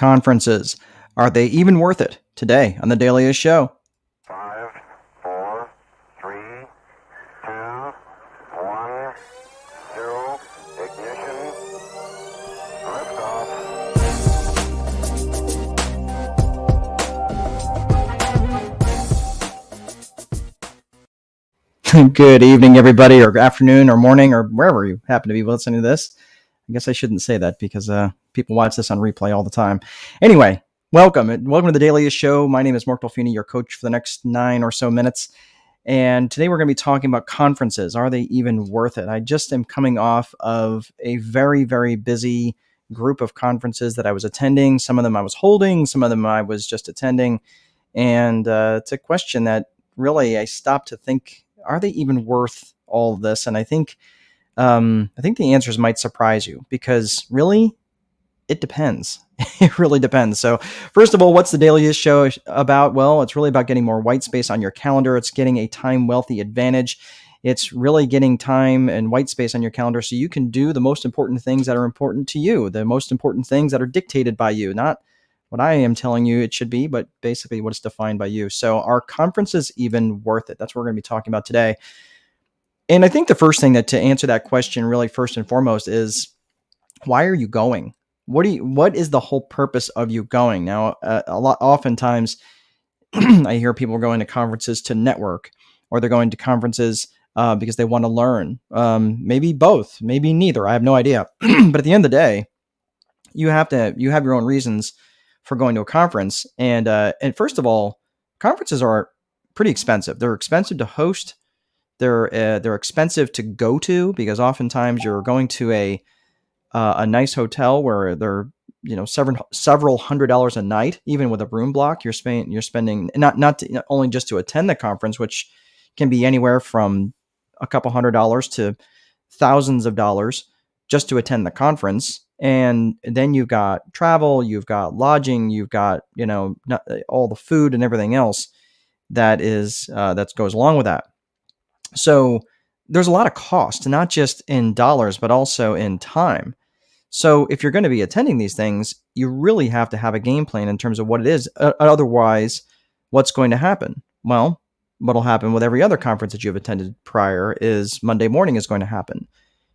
Conferences. Are they even worth it? Today on the Dailyish Show. 5, 4, 3, 2, 1, 0, ignition, liftoff. Good evening, everybody, or afternoon, or morning, or wherever you happen to be listening to this. I guess I shouldn't say that because people watch this on replay all the time. Anyway, welcome to the Dailyish Show. My name is Mark Dolfini, your coach for the next 9 or so minutes. And today we're going to be talking about conferences. Are they even worth it? I just am coming off of a very, very busy group of conferences that I was attending. Some of them I was holding, some of them I was just attending. And it's a question that really I stopped to think, are they even worth all of this? And I think the answers might surprise you because really, it depends. It really depends. So first of all, what's the Dailyish Show about? Well, it's really about getting more white space on your calendar. It's getting a time wealthy advantage. It's really getting time and white space on your calendar so you can do the most important things that are important to you, the most important things that are dictated by you, not what I am telling you it should be, but basically what is defined by you. So are conferences even worth it? That's what we're going to be talking about today. And I think the first thing to answer that question really first and foremost is, why are you going? What is the whole purpose of you going? Now, oftentimes I hear people going to conferences to network, or they're going to conferences because they want to learn. Maybe both, maybe neither. I have no idea. But at the end of the day, you have your own reasons for going to a conference. And first of all, conferences are pretty expensive. They're expensive to host. They're expensive to go to because oftentimes you're going to a nice hotel where they're several $100s a night, even with a room block. You're spending not only just to attend the conference, which can be anywhere from a couple $100s to thousands of dollars just to attend the conference. And then you've got travel, you've got lodging, you've got all the food and everything else that goes along with that. So there's a lot of cost, not just in dollars, but also in time. So if you're going to be attending these things, you really have to have a game plan in terms of what it is. Otherwise, what's going to happen? Well, what'll happen with every other conference that you've attended prior is Monday morning is going to happen.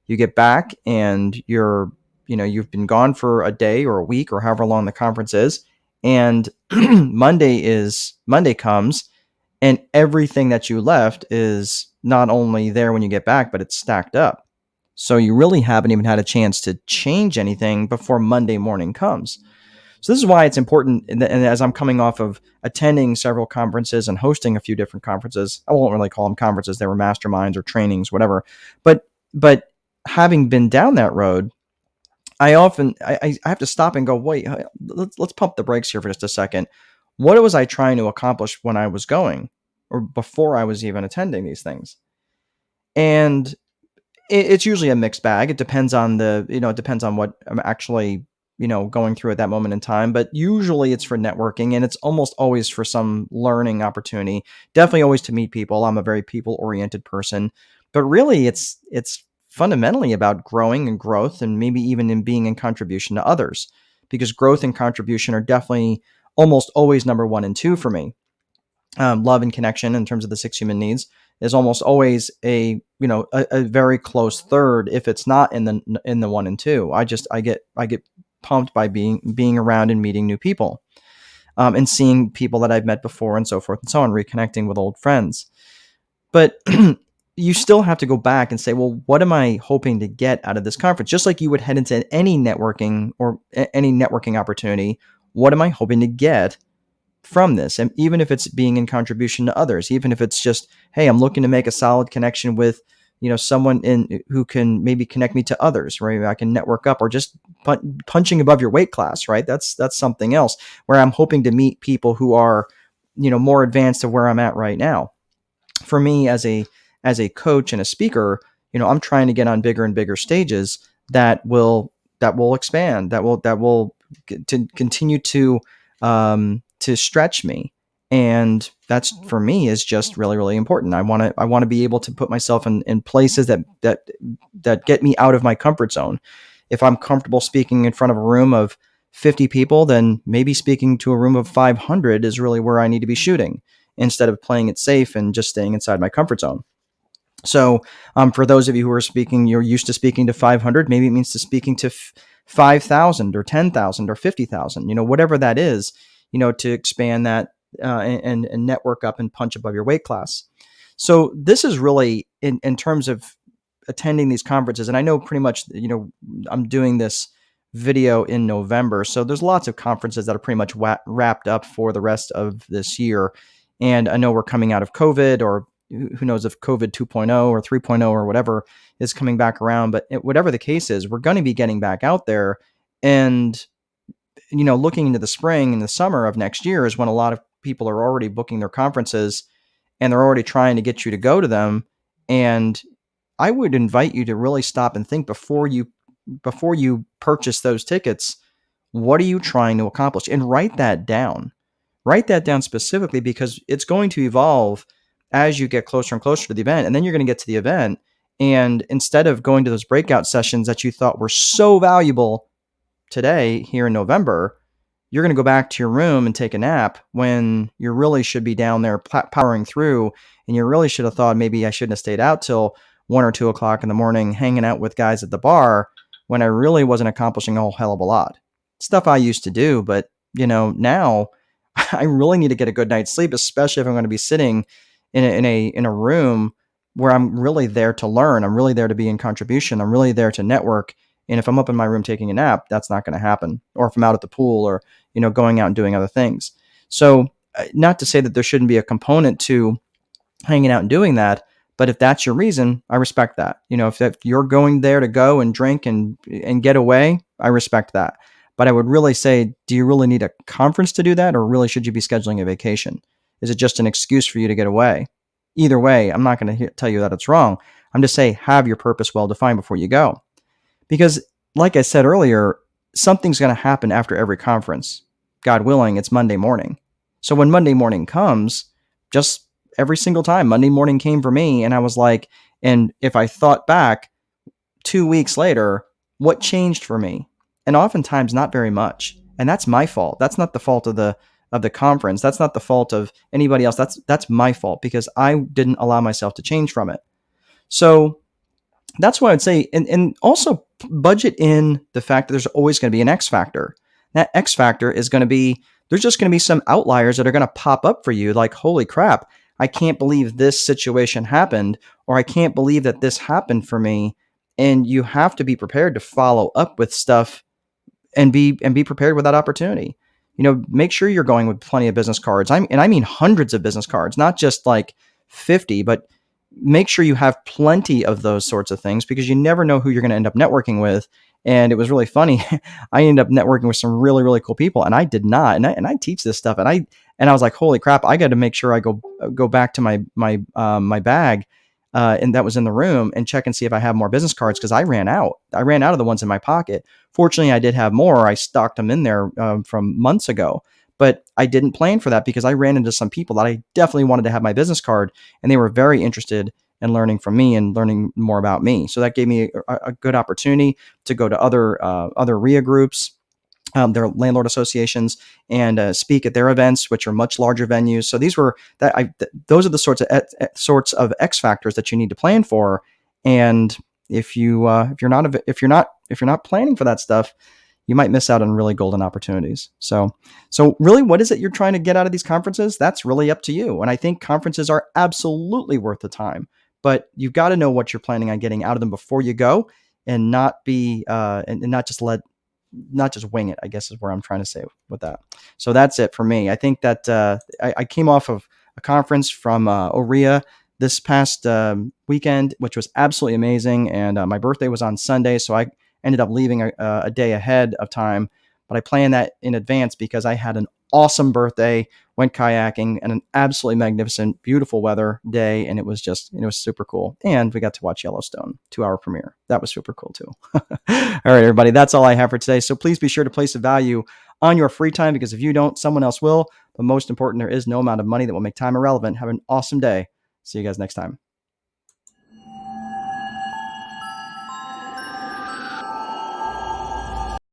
You get back and you've been gone for a day or a week or however long the conference is, and Monday comes, and everything that you left is not only there when you get back, but it's stacked up. So you really haven't even had a chance to change anything before Monday morning comes. So this is why it's important. And as I'm coming off of attending several conferences and hosting a few different conferences, I won't really call them conferences. They were masterminds or trainings, whatever. But having been down that road, I have to stop and go, wait, let's pump the brakes here for just a second. What was I trying to accomplish when I was going, or before I was even attending these things? And it's usually a mixed bag. It depends on what I'm actually, going through at that moment in time. But usually it's for networking, and it's almost always for some learning opportunity. Definitely always to meet people. I'm a very people-oriented person, but really it's fundamentally about growing and growth, and maybe even in being in contribution to others, because growth and contribution are definitely almost always number 1 and 2 for me. Love and connection, in terms of the 6 human needs, is almost always a very close third. If it's not in the 1 and 2, I get pumped by being around and meeting new people, and seeing people that I've met before and so forth and so on, reconnecting with old friends. But you still have to go back and say, well, what am I hoping to get out of this conference? Just like you would head into any networking opportunity, what am I hoping to get from this? And even if it's being in contribution to others, even if it's just, hey, I'm looking to make a solid connection with, someone who can maybe connect me to others, right? I can network up, or just punching above your weight class, right? That's something else, where I'm hoping to meet people who are, more advanced to where I'm at right now. For me, as a coach and a speaker, I'm trying to get on bigger and bigger stages that will expand, that will continue to stretch me. And that's, for me, is just really, really important. I want to be able to put myself in places that get me out of my comfort zone. If I'm comfortable speaking in front of a room of 50 people, then maybe speaking to a room of 500 is really where I need to be shooting instead of playing it safe and just staying inside my comfort zone. So, for those of you who are speaking, you're used to speaking to 500, maybe it means to speaking to 5,000 or 10,000 or 50,000, whatever that is, to expand that and network up and punch above your weight class. So this is really in terms of attending these conferences. And I know pretty much, I'm doing this video in November. So there's lots of conferences that are pretty much wrapped up for the rest of this year. And I know we're coming out of COVID, or who knows if COVID 2.0 or 3.0 or whatever is coming back around. But whatever the case is, we're going to be getting back out there. And, looking into the spring and the summer of next year is when a lot of people are already booking their conferences and they're already trying to get you to go to them. And I would invite you to really stop and think before you purchase those tickets, what are you trying to accomplish? And write that down. Write that down specifically, because it's going to evolve as you get closer and closer to the event. And then you're going to get to the event, and instead of going to those breakout sessions that you thought were so valuable today here in November, you're going to go back to your room and take a nap when you really should be down there powering through. And you really should have thought, maybe I shouldn't have stayed out till 1 or 2 o'clock in the morning hanging out with guys at the bar, when I really wasn't accomplishing a whole hell of a lot. Stuff I used to do, but now I really need to get a good night's sleep, especially if I'm going to be sitting in a room where I'm really there to learn. I'm really there to be in contribution. I'm really there to network. And if I'm up in my room taking a nap, that's not going to happen. Or if I'm out at the pool, or going out and doing other things. So, not to say that there shouldn't be a component to hanging out and doing that, but if that's your reason, I respect that. If you're going there to go and drink and get away, I respect that. But I would really say, do you really need a conference to do that, or really should you be scheduling a vacation? Is it just an excuse for you to get away? Either way, I'm not going to tell you that it's wrong. I'm just saying, have your purpose well defined before you go. Because, like I said earlier, something's going to happen after every conference. God willing, it's Monday morning. So when Monday morning comes, just every single time, Monday morning came for me, and I was like, and if I thought back 2 weeks later, what changed for me? And oftentimes not very much. And that's my fault. That's not the fault of the conference. That's not the fault of anybody else. That's my fault, because I didn't allow myself to change from it. So that's what I'd say. And also budget in the fact that there's always going to be an X factor. That X factor is going to be, there's just going to be some outliers that are going to pop up for you. Like, holy crap, I can't believe this situation happened, or I can't believe that this happened for me. And you have to be prepared to follow up with stuff and be prepared with that opportunity. Make sure you're going with plenty of business cards. I mean hundreds of business cards, not just like 50, but make sure you have plenty of those sorts of things, because you never know who you're going to end up networking with. And it was really funny. I ended up networking with some really, really cool people, and I did not. And I teach this stuff, and I was like, holy crap, I got to make sure I go back to my bag, and that was in the room, and check and see if I have more business cards, because I ran out of the ones in my pocket. Fortunately, I did have more. I stocked them in there from months ago, but I didn't plan for that, because I ran into some people that I definitely wanted to have my business card, and they were very interested in learning from me and learning more about me. So that gave me a good opportunity to go to other RIA groups, their landlord associations, and speak at their events, which are much larger venues. So those are the sorts of X factors that you need to plan for. And if you're not planning for that stuff, you might miss out on really golden opportunities. So really, what is it you're trying to get out of these conferences? That's really up to you. And I think conferences are absolutely worth the time, but you've got to know what you're planning on getting out of them before you go, and not be and not just wing it, I guess, is where I'm trying to say with that. So that's it for me. I think that I came off of a conference from OREA this past weekend, which was absolutely amazing. And my birthday was on Sunday, so I ended up leaving a day ahead of time. But I planned that in advance because I had an awesome birthday, went kayaking, and an absolutely magnificent, beautiful weather day. And it was super cool. And we got to watch Yellowstone, 2-hour premiere. That was super cool too. All right, everybody, that's all I have for today. So please be sure to place a value on your free time, because if you don't, someone else will. But most important, there is no amount of money that will make time irrelevant. Have an awesome day. See you guys next time.